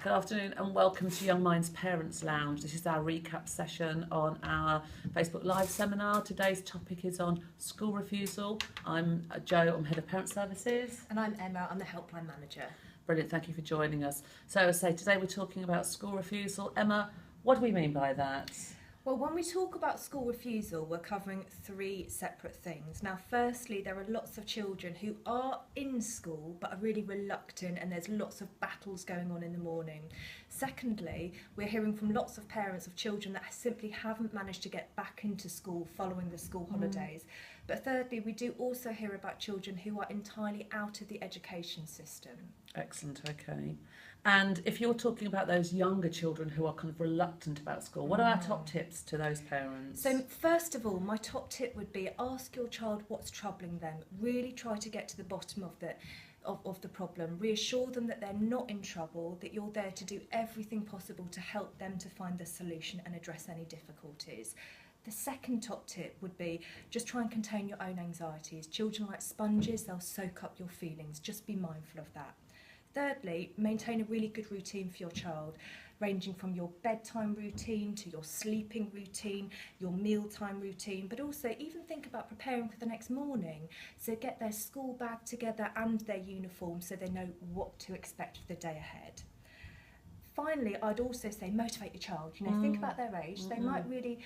Good afternoon and welcome to Young Minds Parents Lounge. This is our recap session on our Facebook Live seminar. Today's topic is on school refusal. I'm Jo, I'm Head of Parent Services. And I'm Emma, I'm the Helpline Manager. Brilliant, thank you for joining us. So as I say, today we're talking about school refusal. Emma, what do we mean by that? Well, when we talk about school refusal, we're covering three separate things. Now, firstly, there are lots of children who are in school but are really reluctant, and there's lots of battles going on in the morning. Secondly, we're hearing from lots of parents of children that simply haven't managed to get back into school following the school holidays. But thirdly, we do also hear about children who are entirely out of the education system. Excellent, okay. And if you're talking about those younger children who are kind of reluctant about school, what are our top tips to those parents? So first of all, my top tip would be ask your child what's troubling them. Really try to get to the bottom of the problem. Reassure them that they're not in trouble, that you're there to do everything possible to help them to find the solution and address any difficulties. The second top tip would be just try and contain your own anxieties. Children are like sponges, they'll soak up your feelings. Just be mindful of that. Thirdly, maintain a really good routine for your child, ranging from your bedtime routine to your sleeping routine, your mealtime routine, but also even think about preparing for the next morning. So get their school bag together and their uniform so they know what to expect for the day ahead. Finally, I'd also say motivate your child. Think about their age. They might really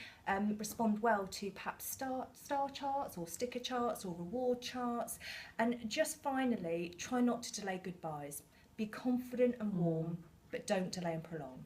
respond well to perhaps star charts or sticker charts or reward charts. And just finally, try not to delay goodbyes. Be confident and warm, but don't delay and prolong.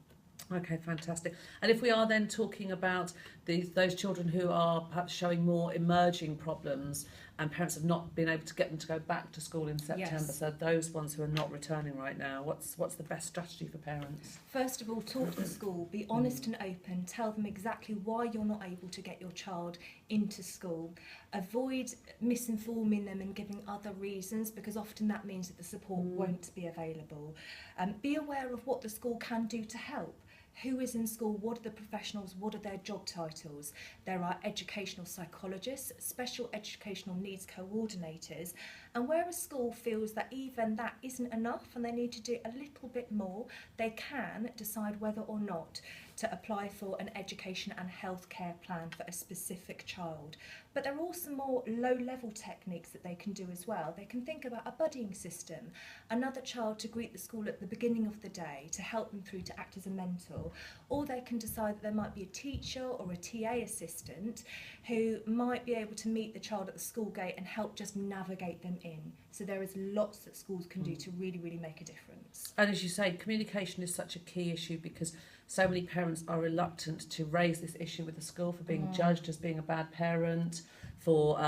Okay, fantastic. And if we are then talking about those children who are perhaps showing more emerging problems and parents have not been able to get them to go back to school in September, Yes. So those ones who are not returning right now, what's the best strategy for parents? First of all, talk to the school, be honest and open, tell them exactly why you're not able to get your child into school. Avoid misinforming them and giving other reasons, because often that means that the support won't be available. Be aware of what the school can do to help. Who is in school? What are the professionals? What are their job titles? There are educational psychologists, special educational needs coordinators, and where a school feels that even that isn't enough and they need to do a little bit more, they can decide whether or not to apply for an education and healthcare plan for a specific child. But there are also more low-level techniques that they can do as well. They can think about a buddying system, another child to greet the school at the beginning of the day to help them through to act as a mentor, or they can decide that there might be a teacher or a TA assistant who might be able to meet the child at the school gate and help just navigate them in. So there is lots that schools can do to really, really make a difference. And as you say, communication is such a key issue because so many parents are reluctant to raise this issue with the school for being judged as being a bad parent, for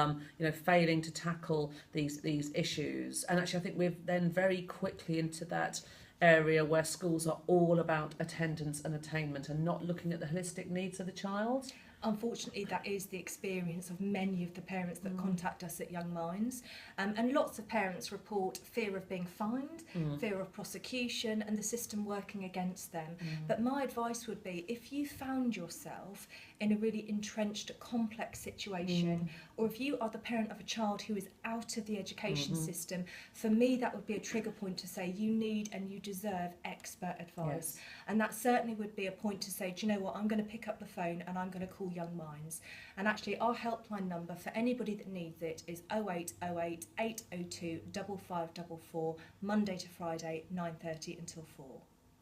failing to tackle these issues. And actually I think we're then very quickly into that area where schools are all about attendance and attainment and not looking at the holistic needs of the child. Unfortunately, that is the experience of many of the parents that contact us at Young Minds. And lots of parents report fear of being fined, fear of prosecution, and the system working against them. But my advice would be, if you found yourself in a really entrenched, complex situation, or if you are the parent of a child who is out of the education system, for me that would be a trigger point to say you need and you deserve expert advice. Yes. And that certainly would be a point to say, do you know what, I'm going to pick up the phone and I'm going to call Young Minds. And actually our helpline number for anybody that needs it is 0808 802 5544, Monday to Friday, 9:30 until 4.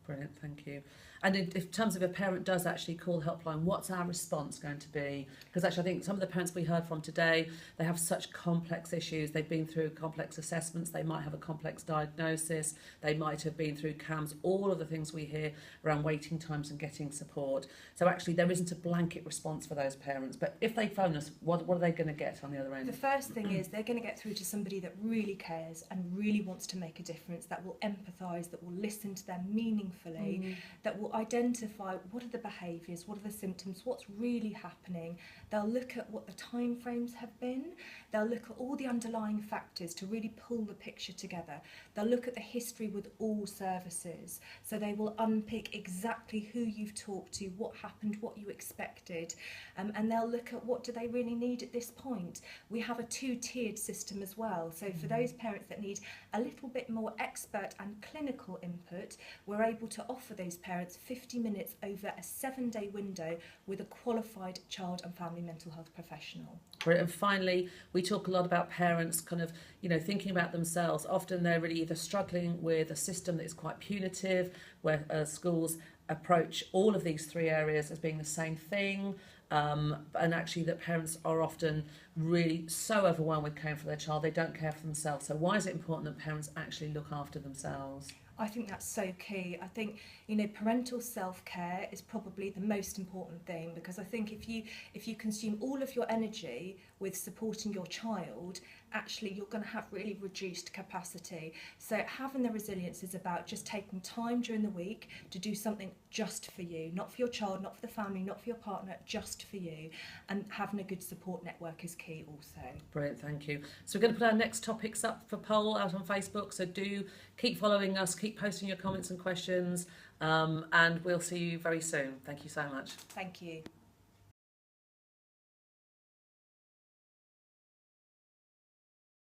Brilliant, thank you. And in terms of a parent does actually call the helpline, what's our response going to be? Because actually I think some of the parents we heard from today, they have such complex issues. They've been through complex assessments. They might have a complex diagnosis. They might have been through CAMS, all of the things we hear around waiting times and getting support. So actually there isn't a blanket response for those parents. But if they phone us, what are they going to get on the other end? The first thing is they're going to get through to somebody that really cares and really wants to make a difference, that will empathise, that will listen to them meaningfully, that will identify what are the behaviours, what are the symptoms, what's really happening. They'll look at what the timeframes have been. They'll look at all the underlying factors to really pull the picture together. They'll look at the history with all services. So they will unpick exactly who you've talked to, what happened, what you expected, and they'll look at what do they really need at this point. We have a two-tiered system as well. So for those parents that need a little bit more expert and clinical input, we're able able to offer those parents 50 minutes over a 7-day window with a qualified child and family mental health professional. And finally, we talk a lot about parents kind of, thinking about themselves. Often they're really either struggling with a system that is quite punitive, where schools approach all of these three areas as being the same thing, and actually that parents are often really so overwhelmed with caring for their child, they don't care for themselves. So why is it important that parents actually look after themselves? I think that's so key. I think, parental self-care is probably the most important thing, because I think if you consume all of your energy with supporting your child, actually you're going to have really reduced capacity. So having the resilience is about just taking time during the week to do something just for you, not for your child, not for the family, not for your partner, just for you. And having a good support network is key also. Brilliant, thank you. So we're going to put our next topics up for poll out on Facebook, so do keep following us, keep posting your comments and questions, and we'll see you very soon. Thank you so much. Thank you.